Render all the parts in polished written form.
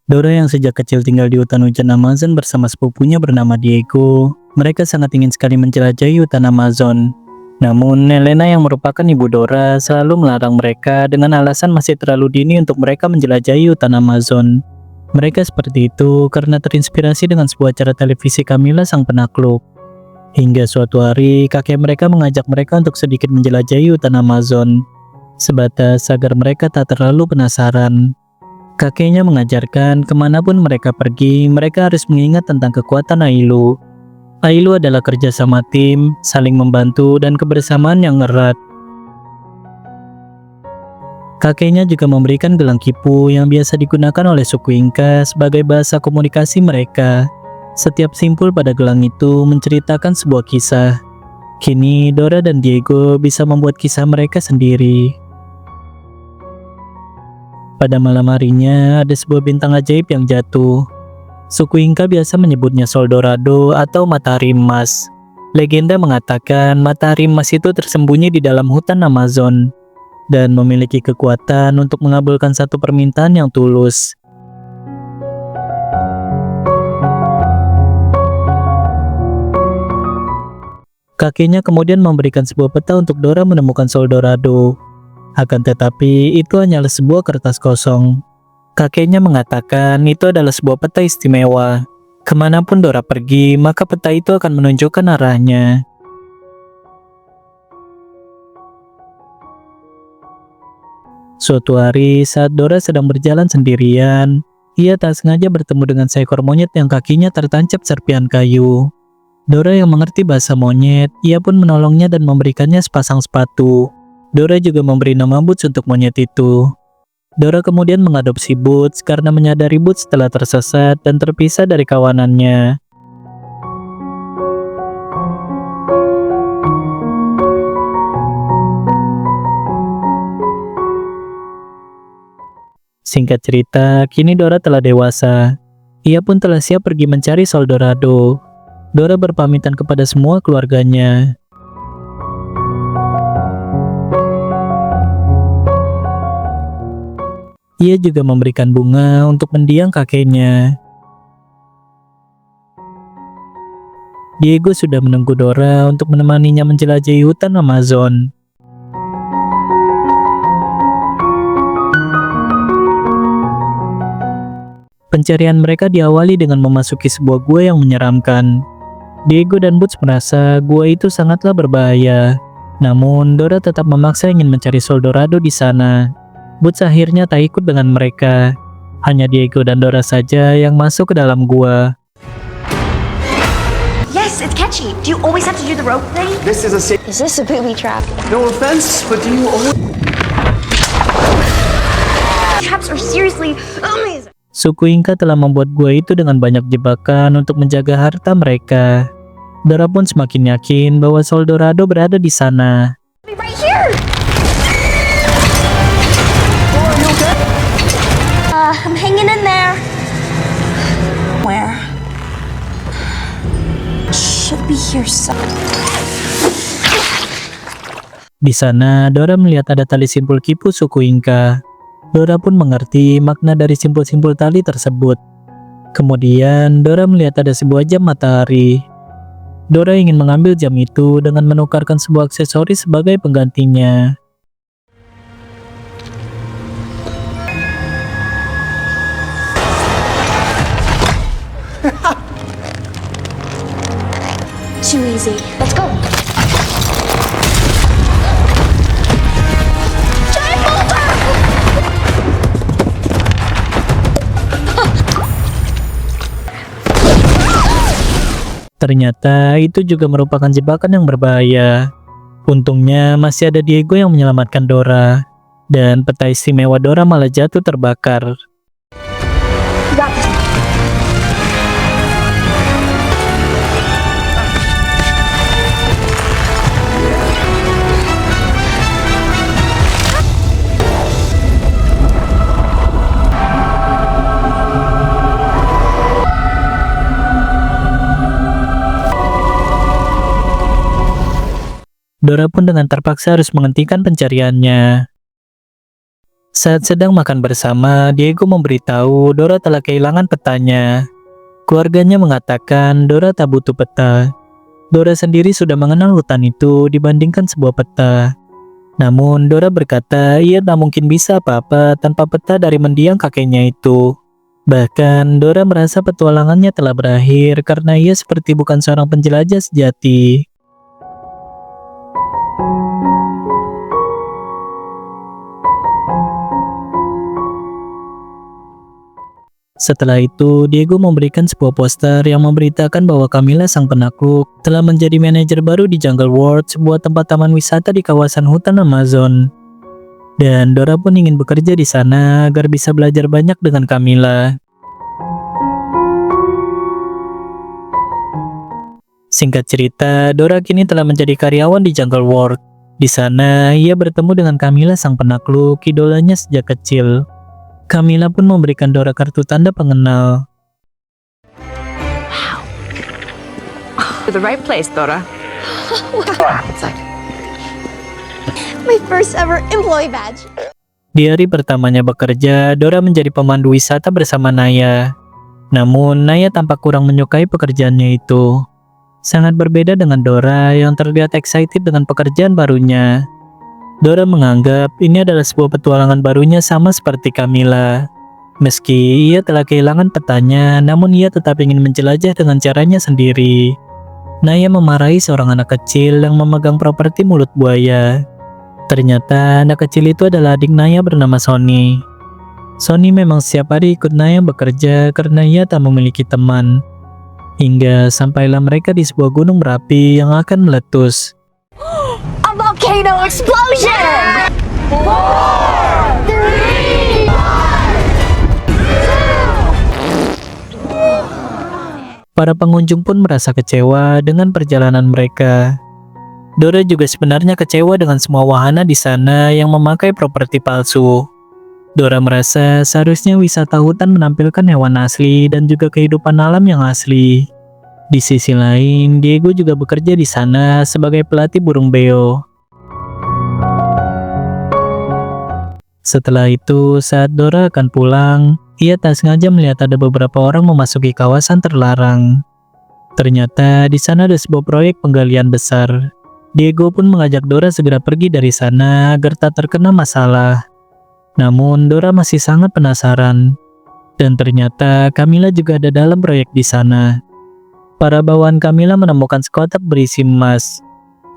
Dora yang sejak kecil tinggal di hutan hujan Amazon bersama sepupunya bernama Diego. Mereka sangat ingin sekali menjelajahi hutan Amazon. Namun, Elena yang merupakan ibu Dora selalu melarang mereka dengan alasan masih terlalu dini untuk mereka menjelajahi hutan Amazon. Mereka seperti itu karena terinspirasi dengan sebuah acara televisi Camilla sang penakluk. Hingga suatu hari, kakek mereka mengajak mereka untuk sedikit menjelajahi hutan Amazon, sebatas agar mereka tak terlalu penasaran. Kakeknya mengajarkan kemanapun mereka pergi, mereka harus mengingat tentang kekuatan Ailu. Ailu adalah kerja sama tim, saling membantu, dan kebersamaan yang erat. Kakeknya juga memberikan gelang kipu yang biasa digunakan oleh suku Inka sebagai bahasa komunikasi mereka. Setiap simpul pada gelang itu menceritakan sebuah kisah. Kini Dora dan Diego bisa membuat kisah mereka sendiri. Pada malam harinya ada sebuah bintang ajaib yang jatuh. Suku Inka biasa menyebutnya Sol Dorado atau matahari emas. Legenda mengatakan matahari emas itu tersembunyi di dalam hutan Amazon dan memiliki kekuatan untuk mengabulkan satu permintaan yang tulus. Kakeknya kemudian memberikan sebuah peta untuk Dora menemukan Sol Dorado. Akan tetapi, itu hanyalah sebuah kertas kosong. Kakeknya mengatakan itu adalah sebuah peta istimewa. Kemanapun Dora pergi, maka peta itu akan menunjukkan arahnya. Suatu hari, saat Dora sedang berjalan sendirian, ia tak sengaja bertemu dengan seekor monyet yang kakinya tertancap serpihan kayu. Dora yang mengerti bahasa monyet, ia pun menolongnya dan memberikannya sepasang sepatu. Dora juga memberi nama Boots untuk monyet itu. Dora kemudian mengadopsi Boots karena menyadari Boots telah tersesat dan terpisah dari kawanannya. Singkat cerita, kini Dora telah dewasa. Ia pun telah siap pergi mencari Sol Dorado. Dora berpamitan kepada semua keluarganya. Ia juga memberikan bunga untuk mendiang kakeknya. Diego sudah menunggu Dora untuk menemaninya menjelajahi hutan Amazon. Pencarian mereka diawali dengan memasuki sebuah gua yang menyeramkan. Diego dan Boots merasa gua itu sangatlah berbahaya. Namun, Dora tetap memaksa ingin mencari Sol Dorado di sana. Boots akhirnya tak ikut dengan mereka. Hanya Diego dan Dora saja yang masuk ke dalam gua. Yes, it's catchy. Do you always have to do the rope thing? This is Is this a booby trap? no offense, but do you always... Traps are seriously amazing. Suku Inka telah membuat gua itu dengan banyak jebakan untuk menjaga harta mereka. Dora pun semakin yakin bahwa Sol Dorado berada di sana. Be right here. I'm hanging in there. Where? Should be here somewhere. Di sana, Dora melihat ada tali simpul kipu suku Inka. Dora pun mengerti makna dari simpul-simpul tali tersebut. Kemudian, Dora melihat ada sebuah jam matahari. Dora ingin mengambil jam itu dengan menukarkan sebuah aksesoris sebagai penggantinya. Too easy. Let's go. Giant boulder! Ternyata itu juga merupakan jebakan yang berbahaya. Untungnya masih ada Diego yang menyelamatkan Dora. Dan peta istimewa Dora malah jatuh terbakar. You got this. Dora pun dengan terpaksa harus menghentikan pencariannya. Saat sedang makan bersama, Diego memberitahu Dora telah kehilangan petanya. Keluarganya mengatakan Dora tak butuh peta. Dora sendiri sudah mengenal hutan itu dibandingkan sebuah peta. Namun Dora berkata ia tak mungkin bisa apa-apa tanpa peta dari mendiang kakeknya itu. Bahkan Dora merasa petualangannya telah berakhir karena ia seperti bukan seorang penjelajah sejati. Setelah itu, Diego memberikan sebuah poster yang memberitakan bahwa Camila sang penakluk telah menjadi manajer baru di Jungle World, sebuah tempat taman wisata di kawasan hutan Amazon. Dan Dora pun ingin bekerja di sana agar bisa belajar banyak dengan Camila. Singkat cerita, Dora kini telah menjadi karyawan di Jungle World. Di sana, ia bertemu dengan Camila sang penakluk, idolanya sejak kecil. Camila pun memberikan Dora kartu tanda pengenal. To the right place, Dora. Outside. My first ever employee badge. Di hari pertamanya bekerja, Dora menjadi pemandu wisata bersama Naya. Namun, Naya tampak kurang menyukai pekerjaannya itu. Sangat berbeda dengan Dora yang terlihat excited dengan pekerjaan barunya. Dora menganggap ini adalah sebuah petualangan barunya sama seperti Camila. Meski ia telah kehilangan petanya, namun ia tetap ingin menjelajah dengan caranya sendiri. Naya memarahi seorang anak kecil yang memegang properti mulut buaya. Ternyata anak kecil itu adalah adik Naya bernama Sonny. Sonny memang setiap hari ikut Naya bekerja karena ia tak memiliki teman. Hingga sampailah mereka di sebuah gunung berapi yang akan meletus. A volcano explosion! 4, 3, 2. Para pengunjung pun merasa kecewa dengan perjalanan mereka. Dora juga sebenarnya kecewa dengan semua wahana di sana yang memakai properti palsu. Dora merasa seharusnya wisata hutan menampilkan hewan asli dan juga kehidupan alam yang asli. Di sisi lain, Diego juga bekerja di sana sebagai pelatih burung beo. Setelah itu, saat Dora akan pulang, ia tak sengaja melihat ada beberapa orang memasuki kawasan terlarang. Ternyata di sana ada sebuah proyek penggalian besar. Diego pun mengajak Dora segera pergi dari sana agar tak terkena masalah. Namun Dora masih sangat penasaran. Dan ternyata Camila juga ada dalam proyek di sana. Para bawahan Camila menemukan sekotak berisi emas.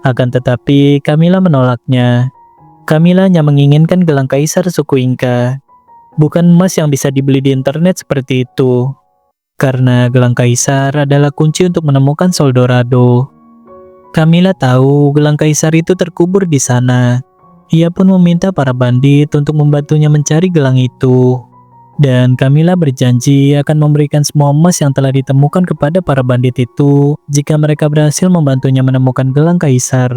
Akan tetapi Camila menolaknya. Camila hanya menginginkan gelang kaisar suku Inca. Bukan emas yang bisa dibeli di internet seperti itu. Karena gelang kaisar adalah kunci untuk menemukan Sol Dorado. Camila tahu gelang kaisar itu terkubur di sana. Ia pun meminta para bandit untuk membantunya mencari gelang itu. Dan Camila berjanji akan memberikan semua emas yang telah ditemukan kepada para bandit itu jika mereka berhasil membantunya menemukan gelang kaisar.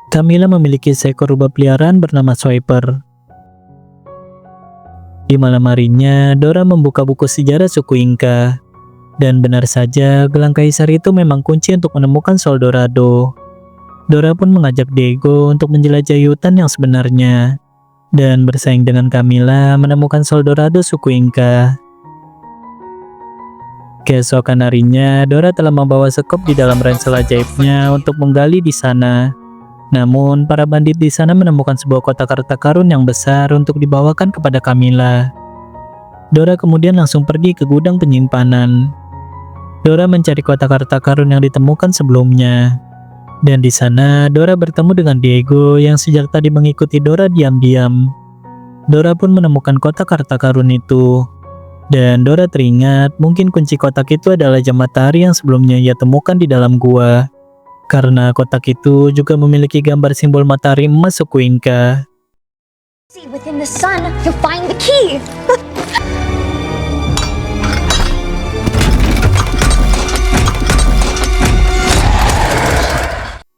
Camila memiliki seekor rubah peliharaan bernama Swiper. Di malam harinya, Dora membuka buku sejarah suku Inca. Dan benar saja, gelang kaisar itu memang kunci untuk menemukan Sol Dorado. Dora pun mengajak Diego untuk menjelajahi hutan yang sebenarnya. Dan bersaing dengan Camila menemukan Sol Dorado suku Inca. Keesokan harinya, Dora telah membawa sekop di dalam ransel ajaibnya untuk menggali di sana. Namun, para bandit di sana menemukan sebuah kotak harta karun yang besar untuk dibawakan kepada Camila. Dora kemudian langsung pergi ke gudang penyimpanan. Dora mencari kotak harta karun yang ditemukan sebelumnya. Dan di sana, Dora bertemu dengan Diego yang sejak tadi mengikuti Dora diam-diam. Dora pun menemukan kotak harta karun itu. Dan Dora teringat mungkin kunci kotak itu adalah jam matahari yang sebelumnya ia temukan di dalam gua. Karena kotak itu juga memiliki gambar simbol matahari emas suku Inca. See, within the sun, you'll find the key.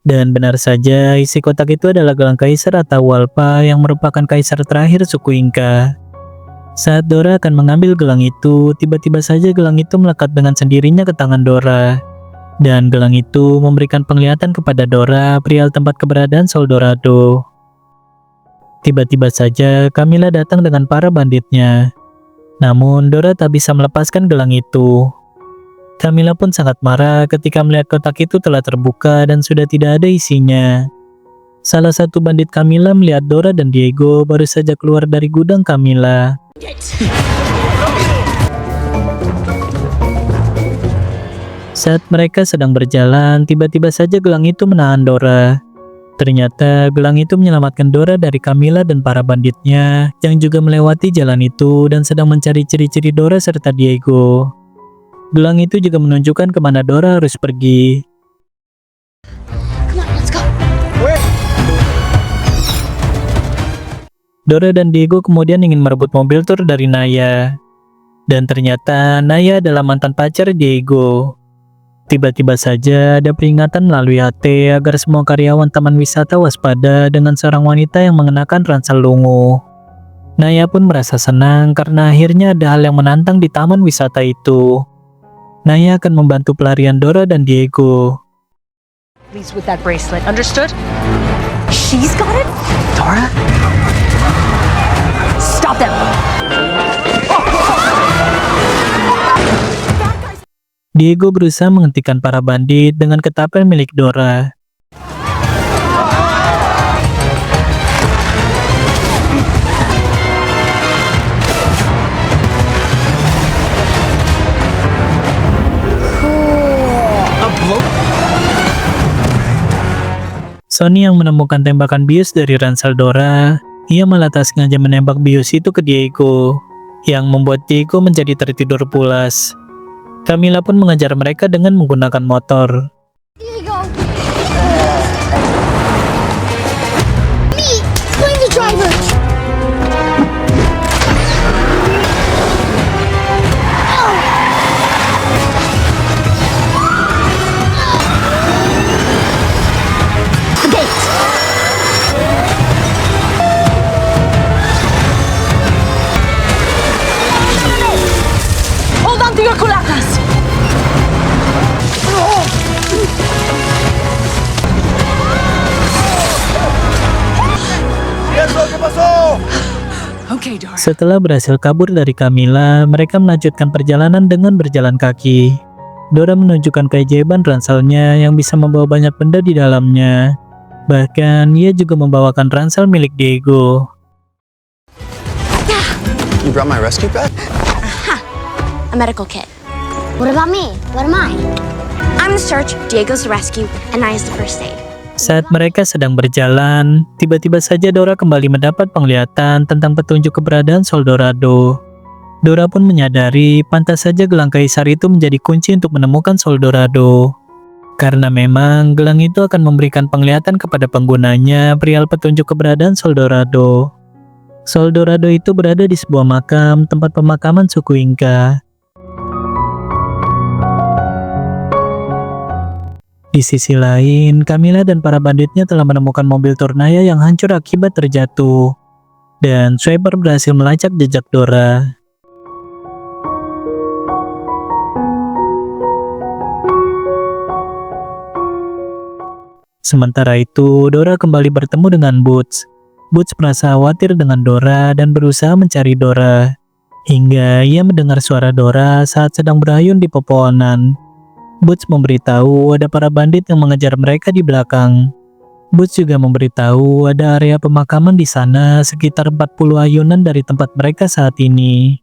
Dan benar saja, isi kotak itu adalah gelang kaisar Atahualpa yang merupakan kaisar terakhir suku Inca. Saat Dora akan mengambil gelang itu, tiba-tiba saja gelang itu melekat dengan sendirinya ke tangan Dora. Dan gelang itu memberikan penglihatan kepada Dora perihal tempat keberadaan Sol Dorado. Tiba-tiba saja Camilla datang dengan para banditnya. Namun Dora tak bisa melepaskan gelang itu. Camilla pun sangat marah ketika melihat kotak itu telah terbuka dan sudah tidak ada isinya. Salah satu bandit Camilla melihat Dora dan Diego baru saja keluar dari gudang Camilla. Saat mereka sedang berjalan, tiba-tiba saja gelang itu menahan Dora. Ternyata gelang itu menyelamatkan Dora dari Camilla dan para banditnya yang juga melewati jalan itu dan sedang mencari ciri-ciri Dora serta Diego. Gelang itu juga menunjukkan kemana Dora harus pergi. Come on, let's go. Dora dan Diego kemudian ingin merebut mobil tur dari Naya. Dan ternyata Naya adalah mantan pacar Diego. Tiba-tiba saja ada peringatan melalui HT agar semua karyawan taman wisata waspada dengan seorang wanita yang mengenakan ransel lungu. Naya pun merasa senang karena akhirnya ada hal yang menantang di taman wisata itu. Naya akan membantu pelarian Dora dan Diego. Please with that bracelet, understood? She's got it? Dora? Stop them! Diego berusaha menghentikan para bandit dengan ketapel milik Dora. Sonny yang menemukan tembakan bius dari ransel Dora, ia malah tak sengaja menembak bius itu ke Diego, yang membuat Diego menjadi tertidur pulas. Camilla pun mengejar mereka dengan menggunakan motor. Diego! Me! Find the driver! The gate! Hold on to your kulacas! Okay, Dora. Setelah berhasil kabur dari Camilla, mereka melanjutkan perjalanan dengan berjalan kaki. Dora menunjukkan keajaiban ranselnya yang bisa membawa banyak benda di dalamnya. Bahkan, ia juga membawakan ransel milik Diego. You brought my rescue bag? A medical kit. What about me? What am I? I'm the search, Diego's the rescue, and I is the first aid. Saat mereka sedang berjalan, tiba-tiba saja Dora kembali mendapat penglihatan tentang petunjuk keberadaan Sol Dorado. Dora pun menyadari pantas saja gelang kaisar itu menjadi kunci untuk menemukan Sol Dorado. Karena memang gelang itu akan memberikan penglihatan kepada penggunanya perihal petunjuk keberadaan Sol Dorado. Sol Dorado itu berada di sebuah makam tempat pemakaman suku Inca. Di sisi lain, Camilla dan para banditnya telah menemukan mobil Naya yang hancur akibat terjatuh. Dan Swiper berhasil melacak jejak Dora. Sementara itu, Dora kembali bertemu dengan Boots. Boots merasa khawatir dengan Dora dan berusaha mencari Dora. Hingga ia mendengar suara Dora saat sedang berayun di pepohonan. Boots memberitahu ada para bandit yang mengejar mereka di belakang. Boots juga memberitahu ada area pemakaman di sana sekitar 40 ayunan dari tempat mereka saat ini.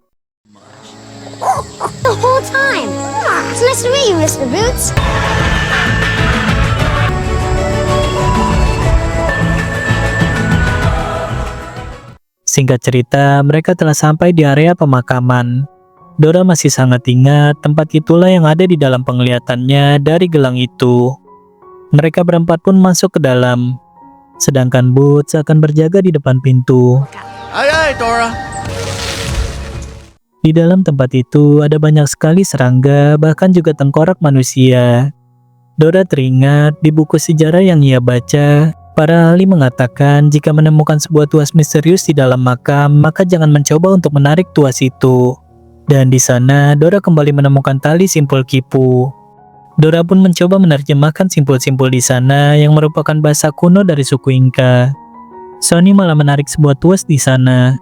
The whole time! It's nice to meet you, Mr. Boots. Singkat cerita, mereka telah sampai di area pemakaman. Dora masih sangat ingat tempat itulah yang ada di dalam penglihatannya dari gelang itu. Mereka berempat pun masuk ke dalam. Sedangkan Boots akan berjaga di depan pintu. Aye, aye, Dora. Di dalam tempat itu ada banyak sekali serangga, bahkan juga tengkorak manusia. Dora teringat di buku sejarah yang ia baca, para ahli mengatakan jika menemukan sebuah tuas misterius di dalam makam, maka jangan mencoba untuk menarik tuas itu. Dan di sana, Dora kembali menemukan tali simpul Kipu. Dora pun mencoba menerjemahkan simpul-simpul di sana yang merupakan bahasa kuno dari suku Inca. Sonny malah menarik sebuah tuas di sana.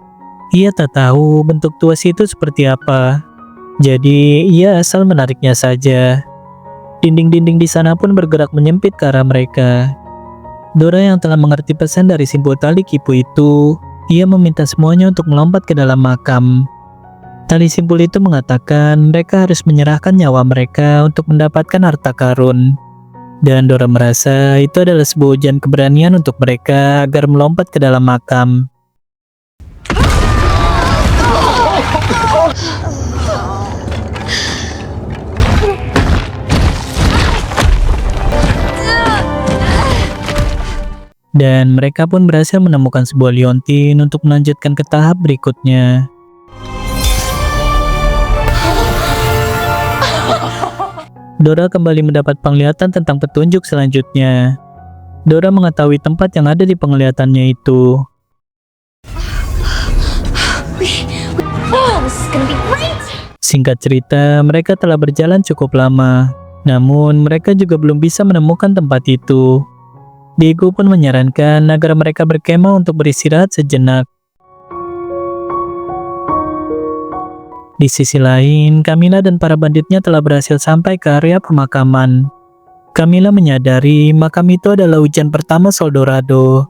Ia tak tahu bentuk tuas itu seperti apa. Jadi ia asal menariknya saja. Dinding-dinding di sana pun bergerak menyempit ke arah mereka. Dora yang telah mengerti pesan dari simpul tali kipu itu, ia meminta semuanya untuk melompat ke dalam makam. Tali simpul itu mengatakan mereka harus menyerahkan nyawa mereka untuk mendapatkan harta karun. Dan Dora merasa itu adalah sebuah ujian keberanian untuk mereka agar melompat ke dalam makam. Dan mereka pun berhasil menemukan sebuah liontin untuk melanjutkan ke tahap berikutnya. Dora kembali mendapat penglihatan tentang petunjuk selanjutnya. Dora mengetahui tempat yang ada di penglihatannya itu. Singkat cerita, mereka telah berjalan cukup lama. Namun, mereka juga belum bisa menemukan tempat itu. Diego pun menyarankan agar mereka berkemah untuk beristirahat sejenak. Di sisi lain, Camilla dan para banditnya telah berhasil sampai ke area pemakaman. Camilla menyadari makam itu adalah ujian pertama Soldorado.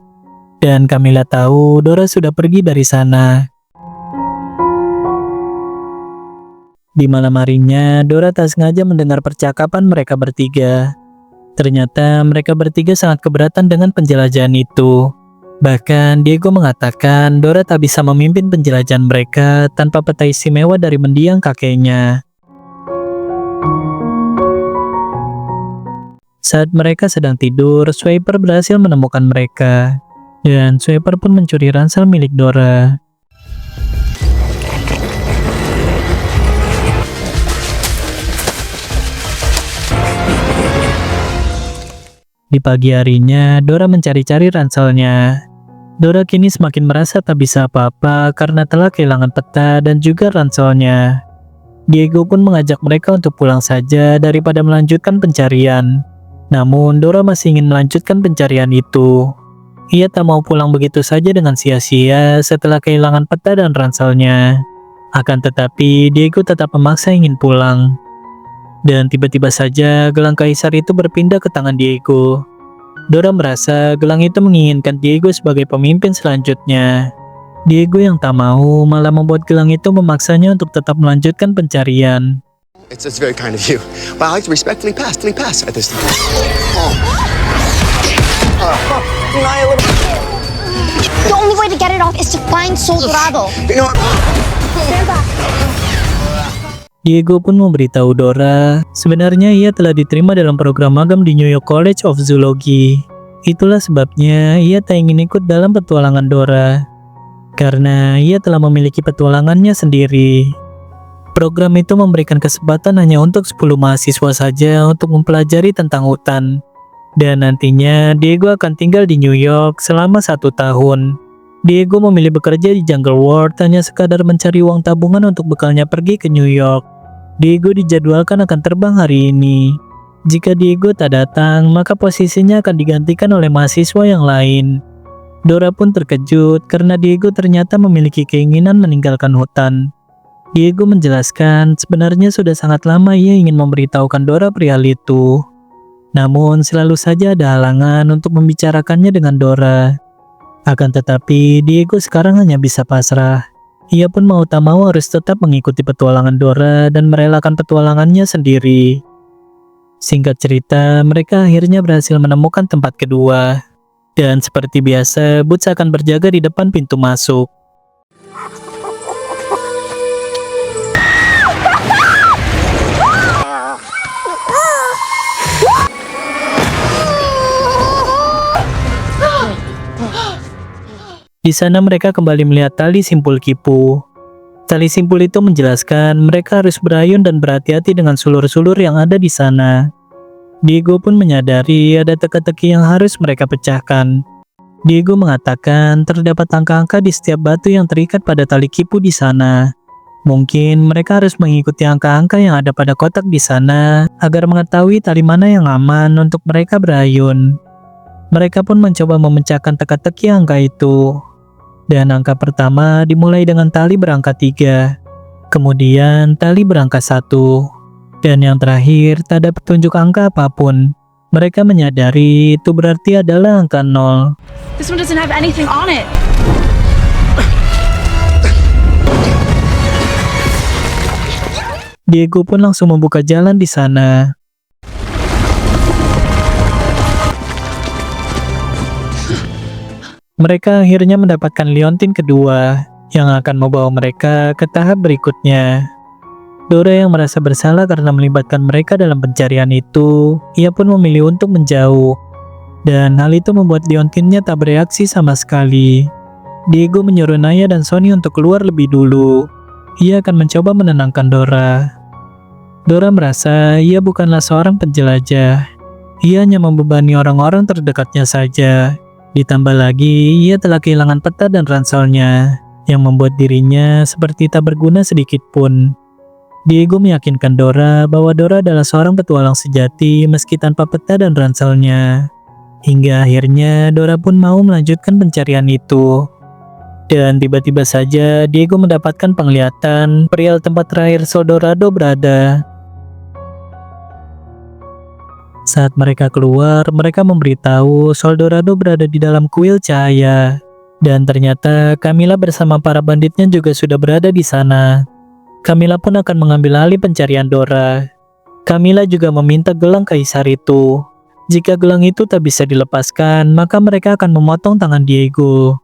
Dan Camilla tahu Dora sudah pergi dari sana. Di malam harinya, Dora tak sengaja mendengar percakapan mereka bertiga. Ternyata mereka bertiga sangat keberatan dengan penjelajahan itu. Bahkan Diego mengatakan Dora tak bisa memimpin penjelajahan mereka tanpa peta istimewa dari mendiang kakeknya. Saat mereka sedang tidur, Swiper berhasil menemukan mereka. Dan Swiper pun mencuri ransel milik Dora. Di pagi harinya, Dora mencari-cari ranselnya. Dora kini semakin merasa tak bisa apa-apa karena telah kehilangan peta dan juga ranselnya. Diego pun mengajak mereka untuk pulang saja daripada melanjutkan pencarian. Namun, Dora masih ingin melanjutkan pencarian itu. Ia tak mau pulang begitu saja dengan sia-sia setelah kehilangan peta dan ranselnya. Akan tetapi, Diego tetap memaksa ingin pulang. Dan tiba-tiba saja gelang kaisar itu berpindah ke tangan Diego. Dora merasa gelang itu menginginkan Diego sebagai pemimpin selanjutnya. Diego yang tak mau malah membuat gelang itu memaksanya untuk tetap melanjutkan pencarian. It's very kind of you, but I'd like to respectfully pass at this time. The only way to get it off is to find Soldorado. You know, Diego pun memberitahu Dora, sebenarnya ia telah diterima dalam program magang di New York College of Zoology. Itulah sebabnya ia tak ingin ikut dalam petualangan Dora, karena ia telah memiliki petualangannya sendiri. Program itu memberikan kesempatan hanya untuk 10 mahasiswa saja untuk mempelajari tentang hutan. Dan nantinya Diego akan tinggal di New York selama 1 tahun. Diego memilih bekerja di Jungle World hanya sekadar mencari uang tabungan untuk bekalnya pergi ke New York. Diego dijadwalkan akan terbang hari ini. Jika Diego tak datang, maka posisinya akan digantikan oleh mahasiswa yang lain. Dora pun terkejut karena Diego ternyata memiliki keinginan meninggalkan hutan. Diego menjelaskan sebenarnya sudah sangat lama ia ingin memberitahukan Dora perihal itu. Namun selalu saja ada halangan untuk membicarakannya dengan Dora. Akan tetapi, Diego sekarang hanya bisa pasrah. Ia pun mau tak mau harus tetap mengikuti petualangan Dora dan merelakan petualangannya sendiri. Singkat cerita, mereka akhirnya berhasil menemukan tempat kedua. Dan seperti biasa, Boots akan berjaga di depan pintu masuk. Di sana mereka kembali melihat tali simpul kipu. Tali simpul itu menjelaskan mereka harus berayun dan berhati-hati dengan sulur-sulur yang ada di sana. Diego pun menyadari ada teka-teki yang harus mereka pecahkan. Diego mengatakan terdapat angka-angka di setiap batu yang terikat pada tali kipu di sana. Mungkin mereka harus mengikuti angka-angka yang ada pada kotak di sana agar mengetahui tali mana yang aman untuk mereka berayun. Mereka pun mencoba memecahkan teka-teki angka itu. Dan angka pertama dimulai dengan tali berangka 3, kemudian tali berangka 1, dan yang terakhir tak ada petunjuk angka apapun. Mereka menyadari itu berarti adalah angka 0. This one doesn't have anything on it. Diego pun langsung membuka jalan di sana. Mereka akhirnya mendapatkan liontin kedua yang akan membawa mereka ke tahap berikutnya. Dora yang merasa bersalah karena melibatkan mereka dalam pencarian itu, ia pun memilih untuk menjauh. Dan hal itu membuat liontinnya tak bereaksi sama sekali. Diego menyuruh Naya dan Sonny untuk keluar lebih dulu. Ia akan mencoba menenangkan Dora. Dora merasa ia bukanlah seorang penjelajah. Ia hanya membebani orang-orang terdekatnya saja. Ditambah lagi, ia telah kehilangan peta dan ranselnya, yang membuat dirinya seperti tak berguna sedikit pun. Diego meyakinkan Dora bahwa Dora adalah seorang petualang sejati meski tanpa peta dan ranselnya. Hingga akhirnya Dora pun mau melanjutkan pencarian itu. Dan tiba-tiba saja Diego mendapatkan penglihatan perihal tempat terakhir Soldorado berada. Saat mereka keluar, mereka memberitahu Soldorado berada di dalam kuil cahaya. Dan ternyata Camila bersama para banditnya juga sudah berada di sana. Camila pun akan mengambil alih pencarian Dora. Camila juga meminta gelang kaisar itu. Jika gelang itu tak bisa dilepaskan, maka mereka akan memotong tangan Diego.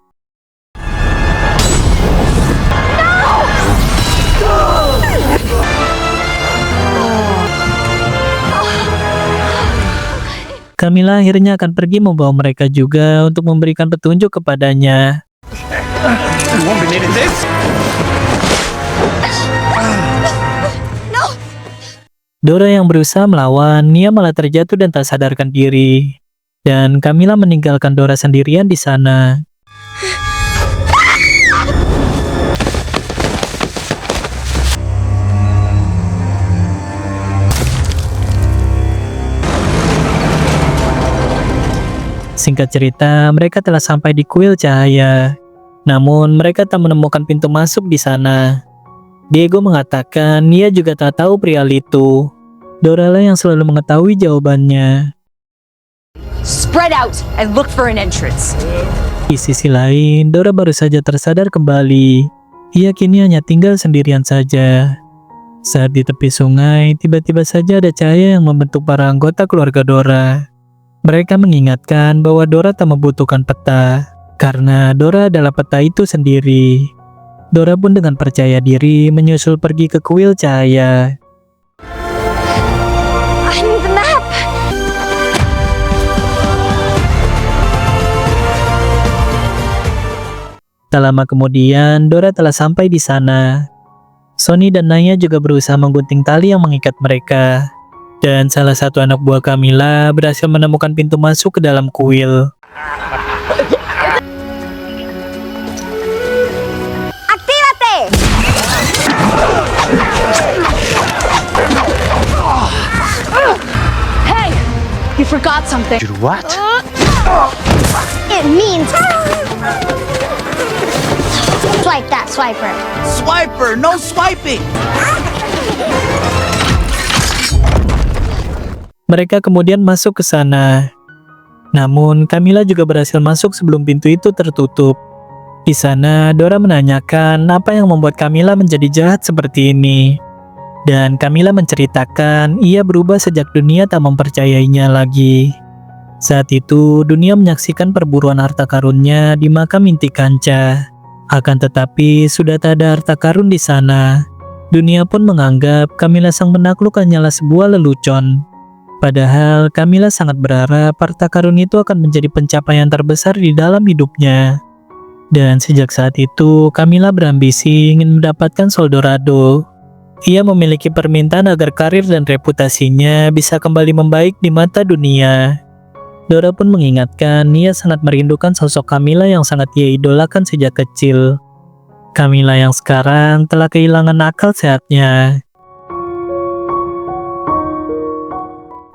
Camila akhirnya akan pergi membawa mereka juga untuk memberikan petunjuk kepadanya. Dora yang berusaha melawan, ia malah terjatuh dan tak sadarkan diri. Dan Camila meninggalkan Dora sendirian di sana. Singkat cerita, mereka telah sampai di kuil cahaya. Namun, mereka tak menemukan pintu masuk di sana. Diego mengatakan ia juga tak tahu perihal itu. Dora lah yang selalu mengetahui jawabannya. Spread out and look for an entrance. Di sisi lain, Dora baru saja tersadar kembali. Ia kini hanya tinggal sendirian saja. Saat di tepi sungai, tiba-tiba saja ada cahaya yang membentuk para anggota keluarga Dora. Mereka mengingatkan bahwa Dora tak membutuhkan peta, karena Dora adalah peta itu sendiri. Dora pun dengan percaya diri menyusul pergi ke kuil cahaya. I need the map. Tak lama kemudian, Dora telah sampai di sana. Sonny dan Naya juga berusaha menggunting tali yang mengikat mereka. Dan salah satu anak buah Camila berhasil menemukan pintu masuk ke dalam kuil. Actívate! Hey, you forgot something. What? It means swipe that swiper. Swiper, no swiping! Mereka kemudian masuk ke sana. Namun, Camila juga berhasil masuk sebelum pintu itu tertutup. Di sana, Dora menanyakan apa yang membuat Camila menjadi jahat seperti ini. Dan Camila menceritakan ia berubah sejak dunia tak mempercayainya lagi. Saat itu, dunia menyaksikan perburuan harta karunnya di makam inti Kanca. Akan tetapi, sudah tak ada harta karun di sana. Dunia pun menganggap Camila sang penakluk hanyalah sebuah lelucon. Padahal Camila sangat berharap harta karun itu akan menjadi pencapaian terbesar di dalam hidupnya. Dan sejak saat itu, Camila berambisi ingin mendapatkan Soldorado. Ia memiliki permintaan agar karir dan reputasinya bisa kembali membaik di mata dunia. Dora pun mengingatkan ia sangat merindukan sosok Camila yang sangat ia idolakan sejak kecil. Camila yang sekarang telah kehilangan akal sehatnya.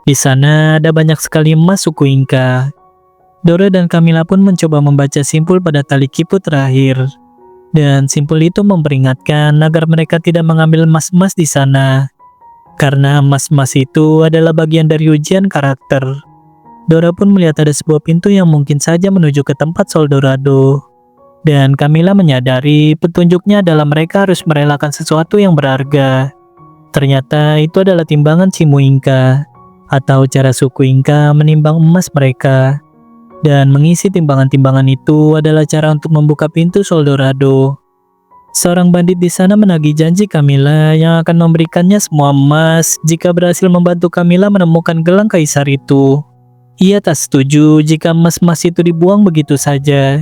Di sana ada banyak sekali emas suku Inca. Dora dan Camilla pun mencoba membaca simpul pada tali kipu terakhir. Dan simpul itu memperingatkan agar mereka tidak mengambil emas-emas di sana. Karena emas-emas itu adalah bagian dari ujian karakter. Dora pun melihat ada sebuah pintu yang mungkin saja menuju ke tempat Soldorado. Dan Camilla menyadari petunjuknya adalah mereka harus merelakan sesuatu yang berharga. Ternyata itu adalah timbangan Cimu Inca, atau cara suku Inca menimbang emas mereka. Dan mengisi timbangan-timbangan itu adalah cara untuk membuka pintu Soldorado. Seorang bandit di sana menagih janji Camilla yang akan memberikannya semua emas jika berhasil membantu Camilla menemukan gelang kaisar itu. Ia tak setuju jika emas-emas itu dibuang begitu saja.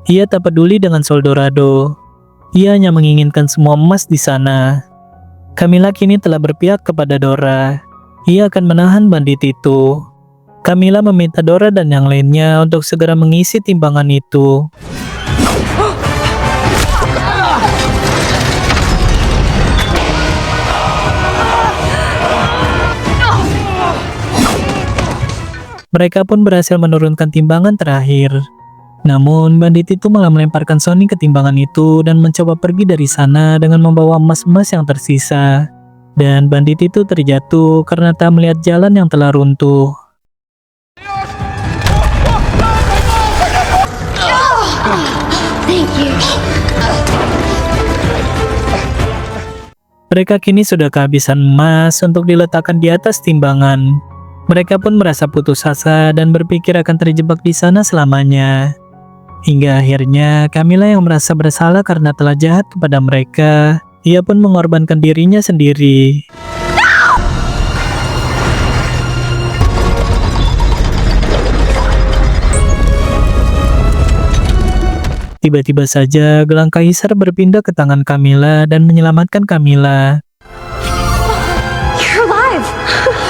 Ia tak peduli dengan Soldorado. Ia hanya menginginkan semua emas di sana. Camilla kini telah berpihak kepada Dora. Ia akan menahan bandit itu. Camilla meminta Dora dan yang lainnya untuk segera mengisi timbangan itu. Mereka pun berhasil menurunkan timbangan terakhir. Namun, bandit itu malah melemparkan Sonny ke timbangan itu dan mencoba pergi dari sana dengan membawa emas-emas yang tersisa. Dan bandit itu terjatuh karena tak melihat jalan yang telah runtuh. Thank you. Mereka kini sudah kehabisan emas untuk diletakkan di atas timbangan. Mereka pun merasa putus asa dan berpikir akan terjebak di sana selamanya. Hingga akhirnya Camilla yang merasa bersalah karena telah jahat kepada mereka, ia pun mengorbankan dirinya sendiri. Tiba-tiba saja gelang kaisar berpindah ke tangan Camilla dan menyelamatkan Camilla. You're alive.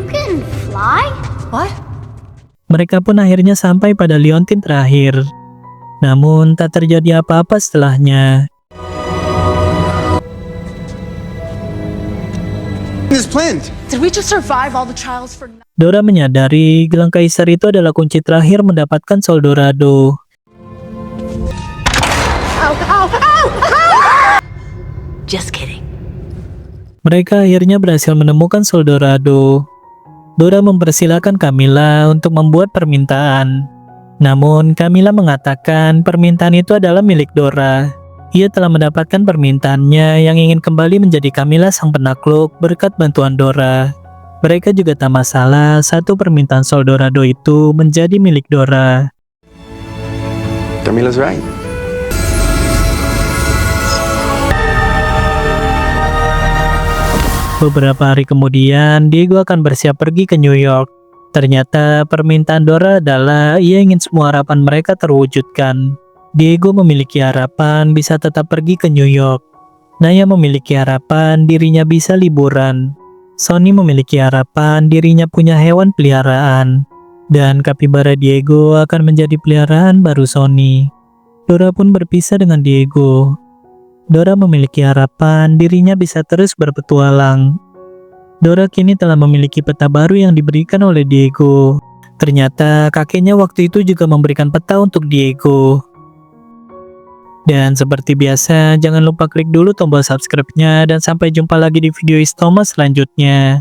You can fly? What? Mereka pun akhirnya sampai pada liontin terakhir. Namun tak terjadi apa-apa setelahnya. This plant. Did we just survive all the trials for nothing? Dora menyadari gelang kaisar itu adalah kunci terakhir mendapatkan Soldorado. Just kidding. Mereka akhirnya berhasil menemukan Soldorado. Dora mempersilahkan Camilla untuk membuat permintaan. Namun Camilla mengatakan permintaan itu adalah milik Dora. Ia telah mendapatkan permintaannya yang ingin kembali menjadi Camilla sang penakluk berkat bantuan Dora. Mereka juga tak masalah satu permintaan Soldorado itu menjadi milik Dora. Camilla's right. Beberapa hari kemudian, Diego akan bersiap pergi ke New York. Ternyata permintaan Dora adalah ia ingin semua harapan mereka terwujudkan. Diego memiliki harapan bisa tetap pergi ke New York. Naya memiliki harapan dirinya bisa liburan. Sonny memiliki harapan dirinya punya hewan peliharaan. Dan kapibara Diego akan menjadi peliharaan baru Sonny. Dora pun berpisah dengan Diego. Dora memiliki harapan dirinya bisa terus berpetualang. Dora kini telah memiliki peta baru yang diberikan oleh Diego. Ternyata kakeknya waktu itu juga memberikan peta untuk Diego. Dan seperti biasa, jangan lupa klik dulu tombol subscribe-nya dan sampai jumpa lagi di video Istoma selanjutnya.